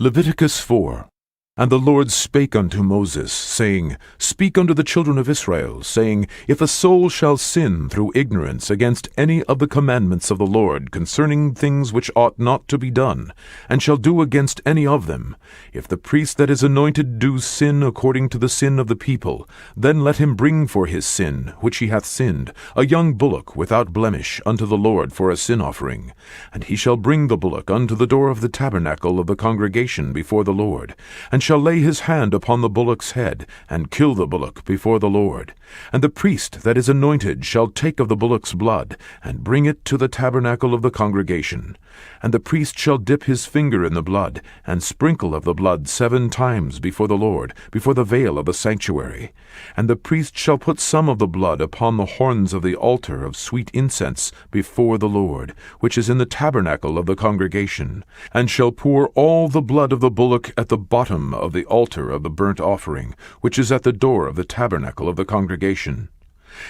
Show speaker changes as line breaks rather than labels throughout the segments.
Leviticus 4. And the Lord spake unto Moses, saying, Speak unto the children of Israel, saying, If a soul shall sin through ignorance against any of the commandments of the Lord concerning things which ought not to be done, and shall do against any of them, if the priest that is anointed do sin according to the sin of the people, then let him bring for his sin, which he hath sinned, a young bullock without blemish unto the Lord for a sin offering. And he shall bring the bullock unto the door of the tabernacle of the congregation before the Lord, and shall lay his hand upon the bullock's head, and kill the bullock before the Lord. And the priest that is anointed shall take of the bullock's blood, and bring it to the tabernacle of the congregation. And the priest shall dip his finger in the blood, and sprinkle of the blood 7 times before the Lord, before the veil of the sanctuary. And the priest shall put some of the blood upon the horns of the altar of sweet incense before the Lord, which is in the tabernacle of the congregation, and shall pour all the blood of the bullock at the bottom of the altar of the burnt offering, which is at the door of the tabernacle of the congregation.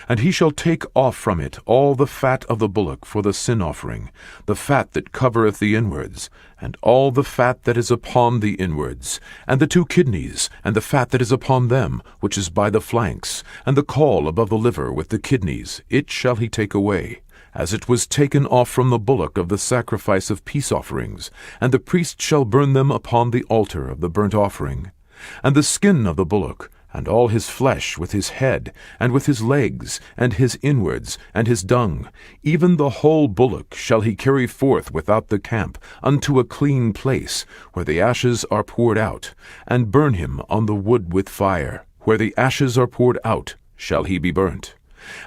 And he shall take off from it all the fat of the bullock for the sin offering, the fat that covereth the inwards, and all the fat that is upon the inwards, and the 2 kidneys, and the fat that is upon them, which is by the flanks, and the caul above the liver with the kidneys, it shall he take away, as it was taken off from the bullock of the sacrifice of peace offerings, and the priest shall burn them upon the altar of the burnt offering. And the skin of the bullock, and all his flesh with his head, and with his legs, and his inwards, and his dung, even the whole bullock shall he carry forth without the camp, unto a clean place, where the ashes are poured out, and burn him on the wood with fire. Where the ashes are poured out shall he be burnt.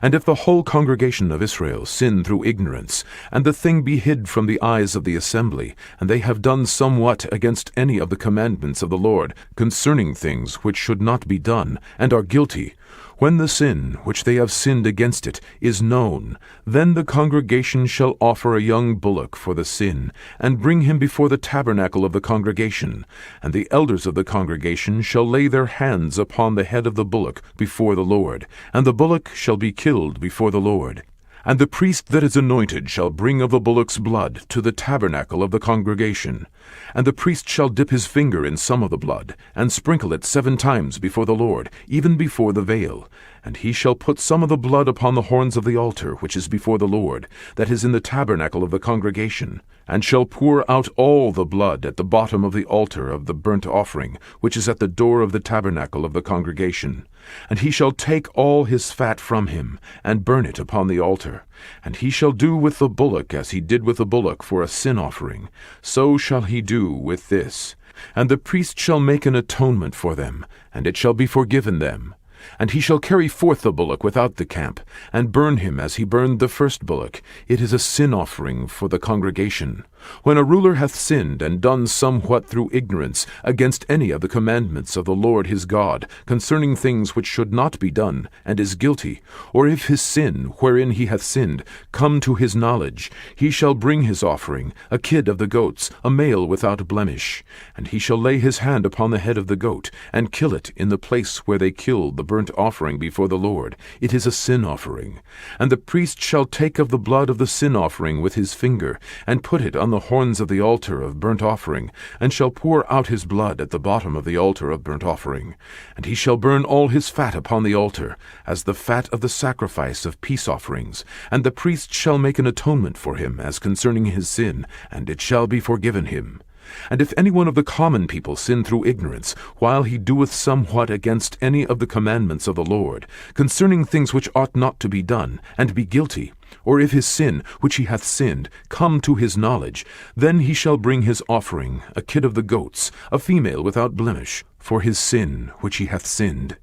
And if the whole congregation of Israel sin through ignorance, and the thing be hid from the eyes of the assembly, and they have done somewhat against any of the commandments of the Lord concerning things which should not be done, and are guilty, when the sin which they have sinned against it is known, then the congregation shall offer a young bullock for the sin, and bring him before the tabernacle of the congregation. And the elders of the congregation shall lay their hands upon the head of the bullock before the Lord, and the bullock shall be killed before the Lord. And the priest that is anointed shall bring of the bullock's blood to the tabernacle of the congregation. And the priest shall dip his finger in some of the blood, and sprinkle it 7 times before the Lord, even before the veil. And he shall put some of the blood upon the horns of the altar which is before the Lord, that is in the tabernacle of the congregation, and shall pour out all the blood at the bottom of the altar of the burnt offering, which is at the door of the tabernacle of the congregation. And he shall take all his fat from him, and burn it upon the altar. And he shall do with the bullock as he did with the bullock for a sin offering, so shall he do with this. And the priest shall make an atonement for them, and it shall be forgiven them. And he shall carry forth the bullock without the camp, and burn him as he burned the first bullock. It is a sin offering for the congregation. When a ruler hath sinned and done somewhat through ignorance against any of the commandments of the Lord his God concerning things which should not be done, and is guilty, or if his sin, wherein he hath sinned, come to his knowledge, he shall bring his offering, a kid of the goats, a male without blemish. And he shall lay his hand upon the head of the goat, and kill it in the place where they killed the burnt offering before the Lord. It is a sin offering. And the priest shall take of the blood of the sin offering with his finger, and put it on the horns of the altar of burnt offering, and shall pour out his blood at the bottom of the altar of burnt offering. And he shall burn all his fat upon the altar, as the fat of the sacrifice of peace offerings. And the priest shall make an atonement for him as concerning his sin, and it shall be forgiven him. And if any one of the common people sin through ignorance, while he doeth somewhat against any of the commandments of the Lord, concerning things which ought not to be done, and be guilty, or if his sin, which he hath sinned, come to his knowledge, then he shall bring his offering, a kid of the goats, a female without blemish, for his sin which he hath sinned.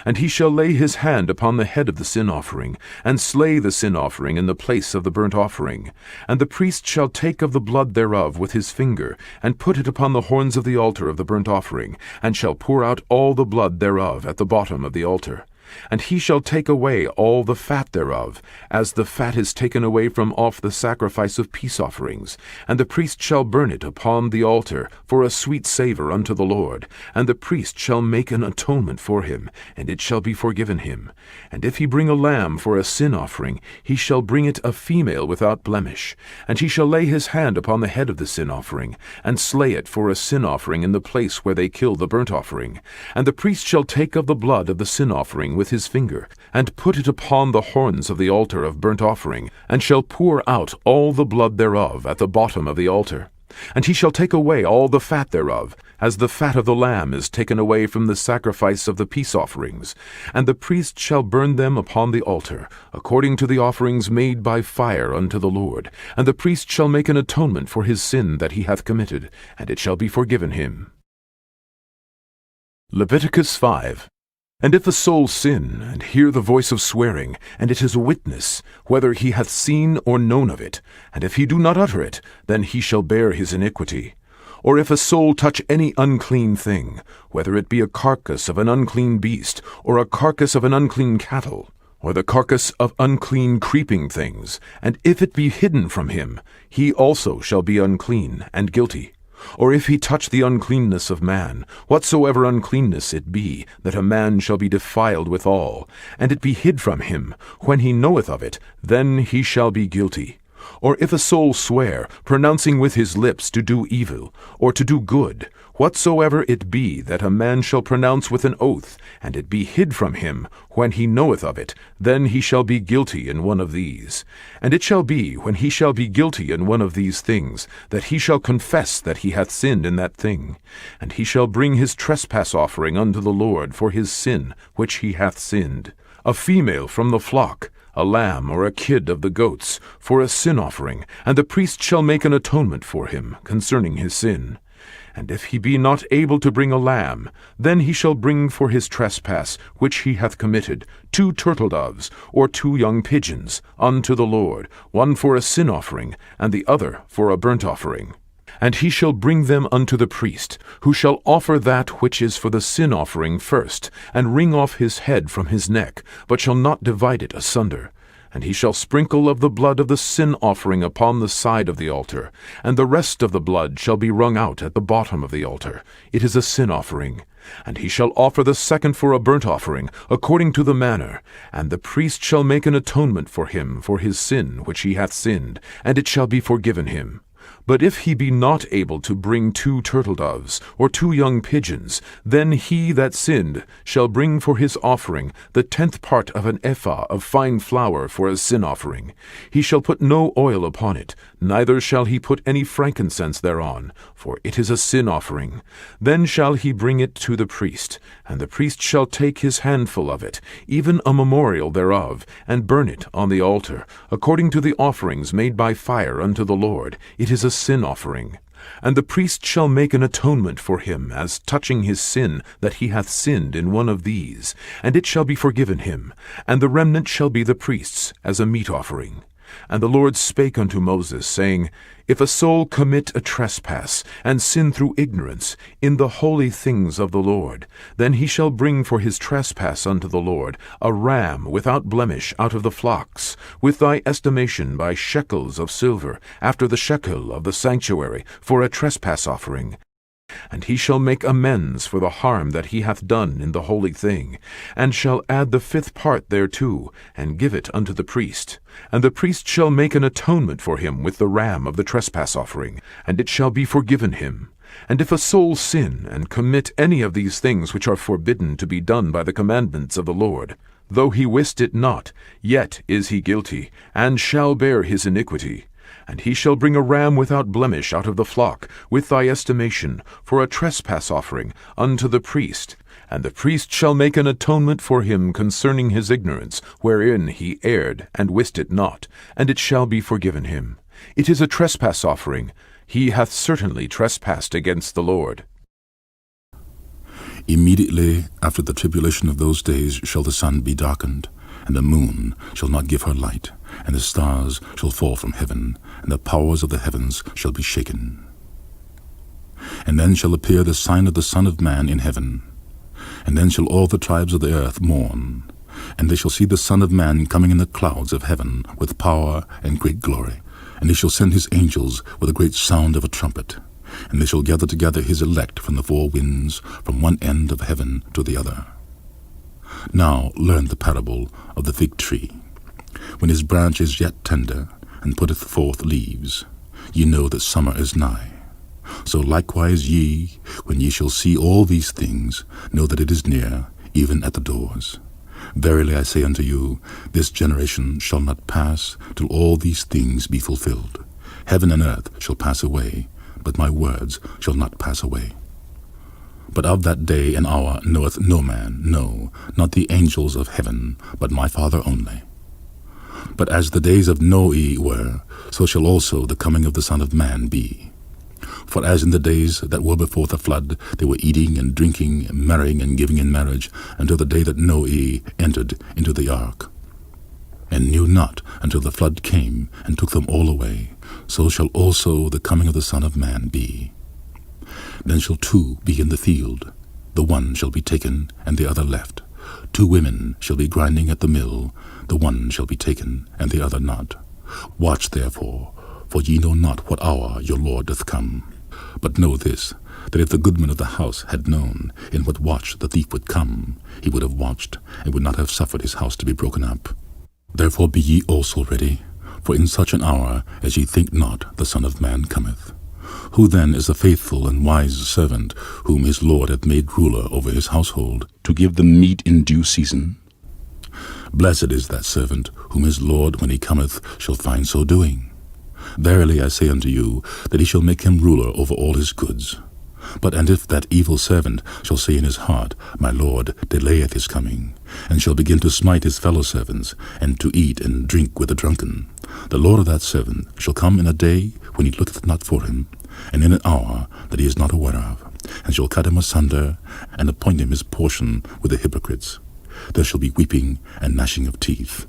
And he shall lay his hand upon the head of the sin offering, and slay the sin offering in the place of the burnt offering. And the priest shall take of the blood thereof with his finger, and put it upon the horns of the altar of the burnt offering, and shall pour out all the blood thereof at the bottom of the altar. And he shall take away all the fat thereof, as the fat is taken away from off the sacrifice of peace offerings. And the priest shall burn it upon the altar for a sweet savour unto the Lord. And the priest shall make an atonement for him, and it shall be forgiven him. And if he bring a lamb for a sin offering, he shall bring it a female without blemish. And he shall lay his hand upon the head of the sin offering, and slay it for a sin offering in the place where they kill the burnt offering. And the priest shall take of the blood of the sin offering with his finger, and put it upon the horns of the altar of burnt offering, and shall pour out all the blood thereof at the bottom of the altar. And he shall take away all the fat thereof, as the fat of the lamb is taken away from the sacrifice of the peace offerings. And the priest shall burn them upon the altar, according to the offerings made by fire unto the Lord. And the priest shall make an atonement for his sin that he hath committed, and it shall be forgiven him. Leviticus 5. And if a soul sin, and hear the voice of swearing, and it is a witness, whether he hath seen or known of it, and if he do not utter it, then he shall bear his iniquity. Or if a soul touch any unclean thing, whether it be a carcass of an unclean beast, or a carcass of an unclean cattle, or the carcass of unclean creeping things, and if it be hidden from him, he also shall be unclean and guilty. Or if he touch the uncleanness of man, whatsoever uncleanness it be, that a man shall be defiled withal, and it be hid from him, when he knoweth of it, then he shall be guilty. Or if a soul swear, pronouncing with his lips to do evil, or to do good, whatsoever it be that a man shall pronounce with an oath, and it be hid from him, when he knoweth of it, then he shall be guilty in one of these. And it shall be, when he shall be guilty in one of these things, that he shall confess that he hath sinned in that thing. And he shall bring his trespass offering unto the Lord for his sin which he hath sinned, a female from the flock, a lamb or a kid of the goats, for a sin offering, and the priest shall make an atonement for him concerning his sin. And if he be not able to bring a lamb, then he shall bring for his trespass which he hath committed 2 turtle-doves, or 2 young pigeons, unto the Lord, one for a sin offering, and the other for a burnt offering. And he shall bring them unto the priest, who shall offer that which is for the sin offering first, and wring off his head from his neck, but shall not divide it asunder. And he shall sprinkle of the blood of the sin offering upon the side of the altar, and the rest of the blood shall be wrung out at the bottom of the altar. It is a sin offering. And he shall offer the second for a burnt offering, according to the manner. And the priest shall make an atonement for him for his sin which he hath sinned, and it shall be forgiven him. But if he be not able to bring 2 turtle-doves, or 2 young pigeons, then he that sinned shall bring for his offering the 10th part of an ephah of fine flour for a sin offering. He shall put no oil upon it, neither shall he put any frankincense thereon, for it is a sin offering. Then shall he bring it to the priest, and the priest shall take his handful of it, even a memorial thereof, and burn it on the altar, according to the offerings made by fire unto the Lord. It is a sin offering. And the priest shall make an atonement for him as touching his sin that he hath sinned in one of these, and it shall be forgiven him, and the remnant shall be the priest's as a meat offering. And the Lord spake unto Moses, saying, If a soul commit a trespass, and sin through ignorance, in the holy things of the Lord, then he shall bring for his trespass unto the Lord a ram without blemish out of the flocks, with thy estimation by shekels of silver, after the shekel of the sanctuary, for a trespass offering. And he shall make amends for the harm that he hath done in the holy thing, and shall add the 5th part thereto, and give it unto the priest. And the priest shall make an atonement for him with the ram of the trespass offering, and it shall be forgiven him. And if a soul sin, and commit any of these things which are forbidden to be done by the commandments of the Lord, though he wist it not, yet is he guilty, and shall bear his iniquity. And he shall bring a ram without blemish out of the flock, with thy estimation, for a trespass offering, unto the priest. And the priest shall make an atonement for him concerning his ignorance, wherein he erred, and wist it not, and it shall be forgiven him. It is a trespass offering. He hath certainly trespassed against the Lord.
Immediately after the tribulation of those days shall the sun be darkened, and the moon shall not give her light, and the stars shall fall from heaven, and the powers of the heavens shall be shaken. And then shall appear the sign of the Son of Man in heaven. And then shall all the tribes of the earth mourn, And they shall see the Son of Man coming in the clouds of heaven with power and great glory. And he shall send his angels with a great sound of a trumpet. And they shall gather together his elect from the four winds, from one end of heaven to the other. Now learn the parable of the fig tree. When his branch is yet tender, and putteth forth leaves, ye know that summer is nigh. So likewise ye, when ye shall see all these things, know that it is near, even at the doors. Verily I say unto you, this generation shall not pass till all these things be fulfilled. Heaven and earth shall pass away, but my words shall not pass away. But of that day and hour knoweth no man, no, not the angels of heaven, but my Father only. But as the days of Noe were, so shall also the coming of the Son of Man be. For as in the days that were before the flood, they were eating and drinking, marrying and giving in marriage, until the day that Noe entered into the ark, and knew not until the flood came and took them all away, so shall also the coming of the Son of Man be. Then shall two be in the field, the one shall be taken, and the other left. 2 women shall be grinding at the mill, the one shall be taken, and the other not. Watch therefore, for ye know not what hour your Lord doth come. But know this, that if the goodman of the house had known in what watch the thief would come, he would have watched, and would not have suffered his house to be broken up. Therefore be ye also ready, for in such an hour as ye think not the Son of Man cometh. Who then is the faithful and wise servant, whom his Lord hath made ruler over his household, to give them meat in due season? Blessed is that servant, whom his Lord, when he cometh, shall find so doing. Verily I say unto you, that he shall make him ruler over all his goods. And if that evil servant shall say in his heart, My Lord delayeth his coming, and shall begin to smite his fellow servants, and to eat and drink with the drunken, the Lord of that servant shall come in a day when he looketh not for him, and in an hour that he is not aware of, and shall cut him asunder, and appoint him his portion with the hypocrites. There shall be weeping and gnashing of teeth.